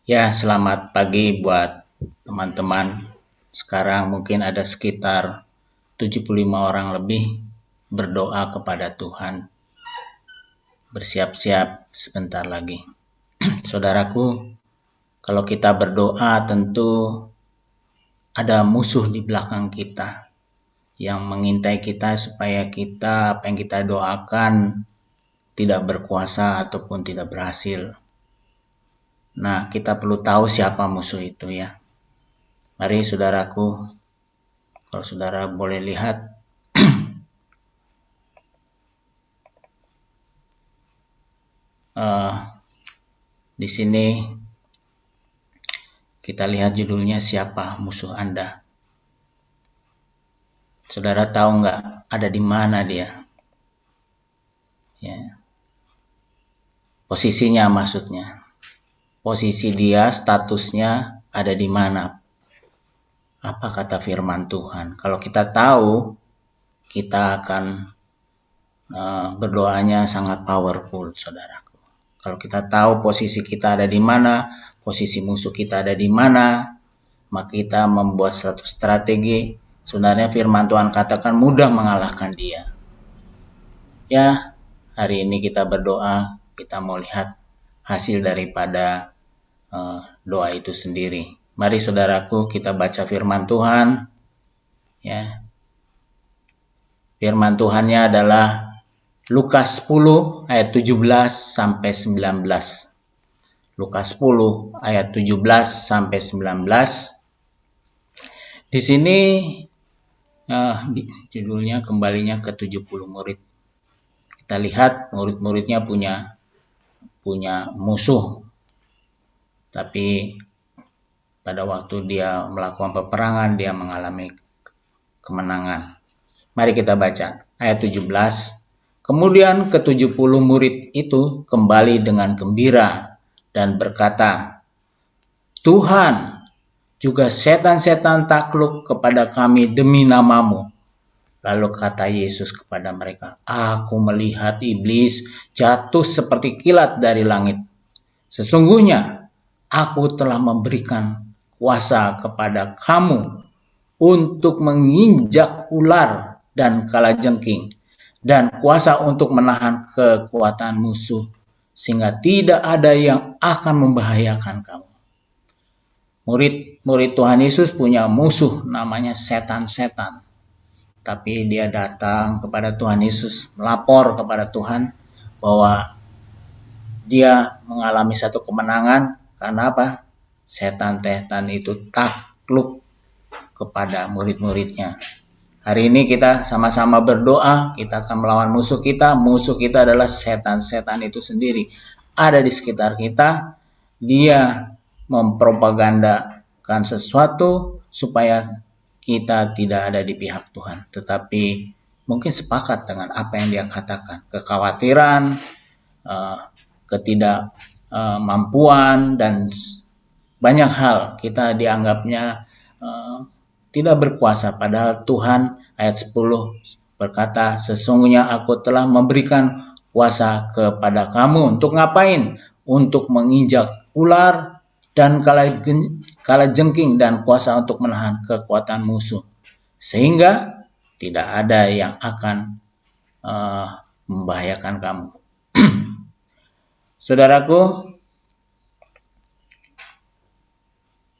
Ya, selamat pagi buat teman-teman. Sekarang mungkin ada sekitar 75 orang lebih berdoa kepada Tuhan. Bersiap-siap sebentar lagi. Saudaraku, kalau kita berdoa tentu ada musuh di belakang kita yang mengintai kita supaya kita apa yang kita doakan tidak berkuasa ataupun tidak berhasil. Nah, kita perlu tahu siapa musuh itu ya. Mari saudaraku, kalau saudara boleh lihat di sini kita lihat judulnya siapa musuh Anda. Saudara tahu nggak ada di mana dia? Ya. Posisinya maksudnya. Posisi dia, statusnya ada di mana? Apa kata firman Tuhan? Kalau kita tahu, kita akan berdoanya sangat powerful, saudaraku. Kalau kita tahu posisi kita ada di mana, posisi musuh kita ada di mana, maka kita membuat satu strategi. Sebenarnya firman Tuhan katakan mudah mengalahkan dia. Ya, hari ini kita berdoa, kita mau lihat hasil daripada doa itu sendiri. Mari saudaraku, kita baca firman Tuhan. Ya. Firman Tuhannya adalah Lukas 10 ayat 17 sampai 19. Lukas 10 ayat 17 sampai 19. Di sini judulnya kembalinya ke 70 murid. Kita lihat murid-muridnya punya musuh. Tapi pada waktu dia melakukan peperangan, dia mengalami kemenangan. Mari kita baca ayat 17. Kemudian ke-70 murid itu kembali dengan gembira dan berkata, Tuhan, juga setan-setan takluk kepada kami demi namamu. Lalu kata Yesus kepada mereka, aku melihat iblis jatuh seperti kilat dari langit. Sesungguhnya aku telah memberikan kuasa kepada kamu untuk menginjak ular dan kalajengking, dan kuasa untuk menahan kekuatan musuh, sehingga tidak ada yang akan membahayakan kamu. Murid Tuhan Yesus punya musuh namanya setan-setan. Tapi dia datang kepada Tuhan Yesus, melapor kepada Tuhan bahwa dia mengalami satu kemenangan karena apa? Setan-setan itu takluk kepada murid-muridnya. Hari ini kita sama-sama berdoa, kita akan melawan musuh kita. Musuh kita adalah setan-setan itu sendiri. Ada di sekitar kita, dia mempropagandakan sesuatu supaya kita tidak ada di pihak Tuhan. Tetapi mungkin sepakat dengan apa yang dia katakan. Kekhawatiran, ketidakmampuan, dan banyak hal kita dianggapnya tidak berkuasa. Padahal Tuhan ayat 10 berkata, sesungguhnya aku telah memberikan kuasa kepada kamu. Untuk ngapain? Untuk menginjak ular dan kalajengking dan kuasa untuk menahan kekuatan musuh. Sehingga tidak ada yang akan membahayakan kamu. Saudaraku,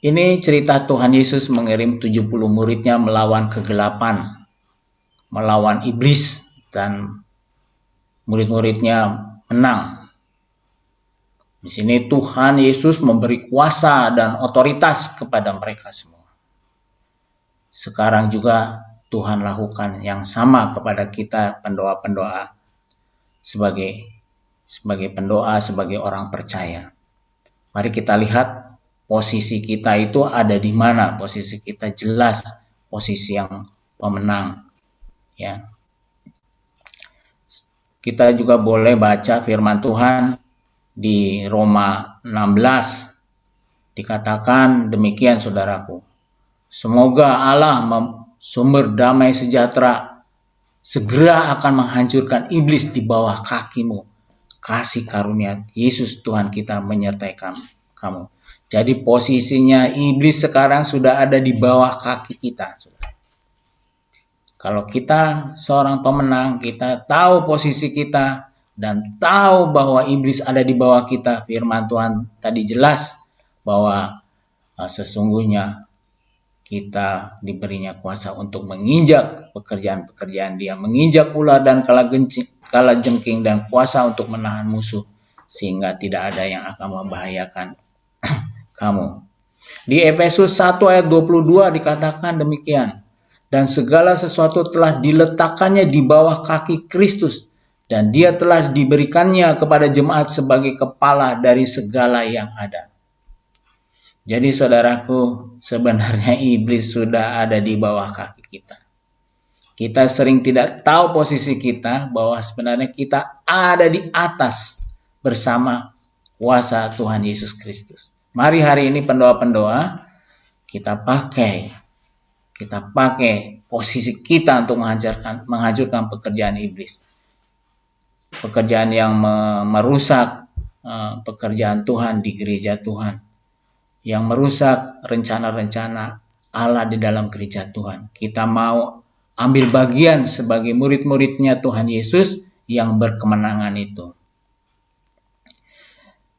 ini cerita Tuhan Yesus mengirim 70 muridnya melawan kegelapan, melawan iblis, dan murid-muridnya menang. Di sini Tuhan Yesus memberi kuasa dan otoritas kepada mereka semua. Sekarang juga Tuhan lakukan yang sama kepada kita pendoa-pendoa sebagai pendoa, sebagai orang percaya. Mari kita lihat posisi kita itu ada di mana. Posisi kita jelas posisi yang pemenang. Ya. Kita juga boleh baca firman Tuhan di Roma 16. Dikatakan demikian, saudaraku. Semoga Allah sumber damai sejahtera segera akan menghancurkan iblis di bawah kakimu. Kasih karunia Yesus Tuhan kita menyertai kamu. Jadi posisinya iblis sekarang sudah ada di bawah kaki kita. Kalau kita seorang pemenang, kita tahu posisi kita dan tahu bahwa iblis ada di bawah kita. Firman Tuhan tadi jelas bahwa sesungguhnya kita diberinya kuasa untuk menginjak pekerjaan-pekerjaan dia, menginjak ular dan kalajengking, dan kuasa untuk menahan musuh sehingga tidak ada yang akan membahayakan kamu. Di Efesus 1 ayat 22 dikatakan demikian. Dan segala sesuatu telah diletakkannya di bawah kaki Kristus, dan dia telah diberikannya kepada jemaat sebagai kepala dari segala yang ada. Jadi saudaraku, sebenarnya iblis sudah ada di bawah kaki kita. Kita sering tidak tahu posisi kita, bahwa sebenarnya kita ada di atas bersama kuasa Tuhan Yesus Kristus. Mari hari ini pendoa-pendoa kita pakai posisi kita untuk menghancurkan pekerjaan iblis. Pekerjaan yang merusak pekerjaan Tuhan di gereja Tuhan, yang merusak rencana-rencana Allah di dalam gereja Tuhan. Kita mau ambil bagian sebagai murid-muridnya Tuhan Yesus yang berkemenangan itu.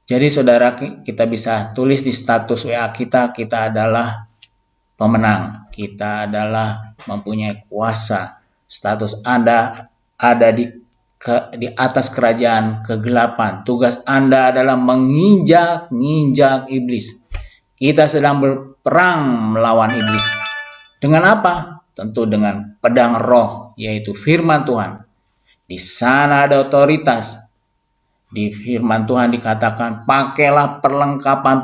Jadi saudara, kita bisa tulis di status WA kita adalah pemenang. Kita adalah mempunyai kuasa. Status Anda ada di atas kerajaan kegelapan. Tugas Anda adalah menginjak iblis. Kita sedang berperang melawan iblis. Dengan apa? Tentu dengan pedang roh, yaitu firman Tuhan. Di sana ada otoritas. Di firman Tuhan dikatakan, pakailah perlengkapan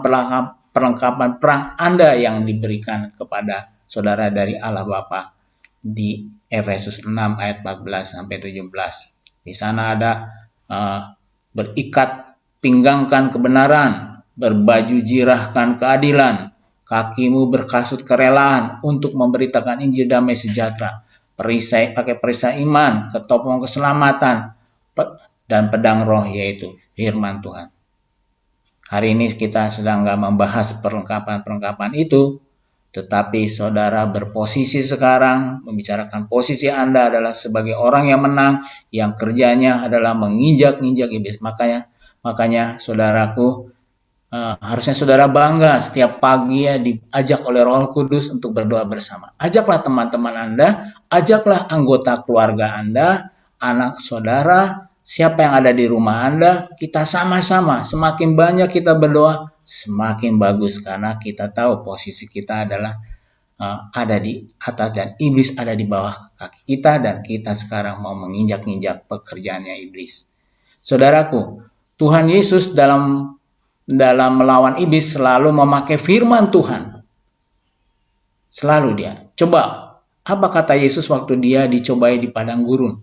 perang Anda yang diberikan kepada saudara dari Allah Bapa. Di Efesus 6 ayat 14 sampai 17. Di sana ada berikat pinggangkan kebenaran, berbaju jirahkan keadilan, kakimu berkasut kerelaan untuk memberitakan Injil damai sejahtera, pakai perisai iman, ketopong keselamatan, dan pedang roh, yaitu firman Tuhan. Hari ini kita sedang nggak membahas perlengkapan itu, tetapi saudara berposisi sekarang, membicarakan posisi Anda adalah sebagai orang yang menang, yang kerjanya adalah menginjak iblis. Makanya saudaraku, harusnya saudara bangga setiap pagi ya diajak oleh Roh Kudus untuk berdoa bersama. Ajaklah teman-teman Anda, ajaklah anggota keluarga Anda, anak saudara, siapa yang ada di rumah Anda, kita sama-sama. Semakin banyak kita berdoa, semakin bagus, karena kita tahu posisi kita adalah ada di atas dan iblis ada di bawah kaki kita, dan kita sekarang mau menginjak-injak pekerjaannya iblis. Saudaraku, Tuhan Yesus dalam melawan iblis selalu memakai firman Tuhan. Selalu dia. Coba, apa kata Yesus waktu dia dicobai di padang gurun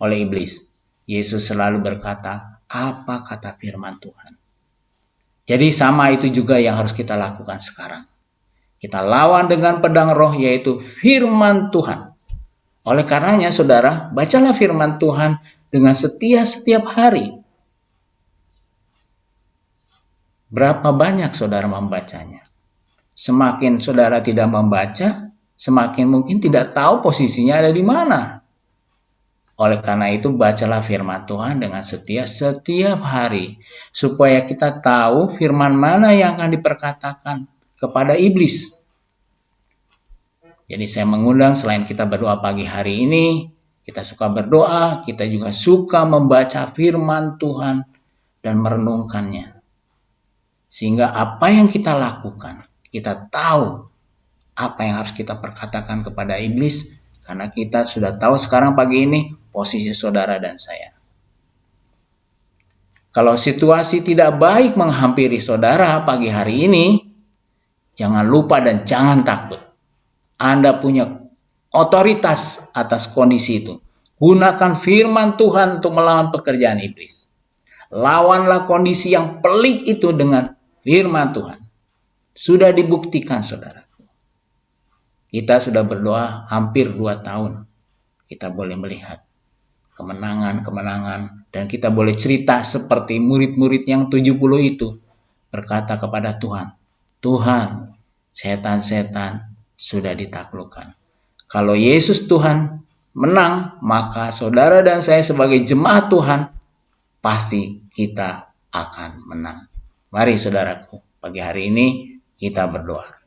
oleh iblis? Yesus selalu berkata, apa kata firman Tuhan? Jadi sama itu juga yang harus kita lakukan sekarang. Kita lawan dengan pedang roh, yaitu firman Tuhan. Oleh karenanya saudara, bacalah firman Tuhan dengan setia setiap hari. Berapa banyak saudara membacanya? Semakin saudara tidak membaca, semakin mungkin tidak tahu posisinya ada di mana. Oleh karena itu, bacalah firman Tuhan dengan setia setiap hari, supaya kita tahu firman mana yang akan diperkatakan kepada iblis. Jadi saya mengundang, selain kita berdoa pagi hari ini, kita suka berdoa, kita juga suka membaca firman Tuhan dan merenungkannya. Sehingga apa yang kita lakukan, kita tahu apa yang harus kita perkatakan kepada iblis, karena kita sudah tahu sekarang pagi ini posisi saudara dan saya. Kalau situasi tidak baik menghampiri saudara pagi hari ini, jangan lupa dan jangan takut. Anda punya otoritas atas kondisi itu. Gunakan firman Tuhan untuk melawan pekerjaan iblis. Lawanlah kondisi yang pelik itu dengan firman Tuhan. Sudah dibuktikan saudara. Kita sudah berdoa hampir 2 tahun. Kita boleh melihat kemenangan, dan kita boleh cerita seperti murid-murid yang 70 itu. berkata kepada Tuhan, Tuhan, setan-setan sudah ditaklukkan. Kalau Yesus Tuhan menang, maka saudara dan saya sebagai jemaat Tuhan, pasti kita akan menang. Mari saudaraku, pagi hari ini kita berdoa.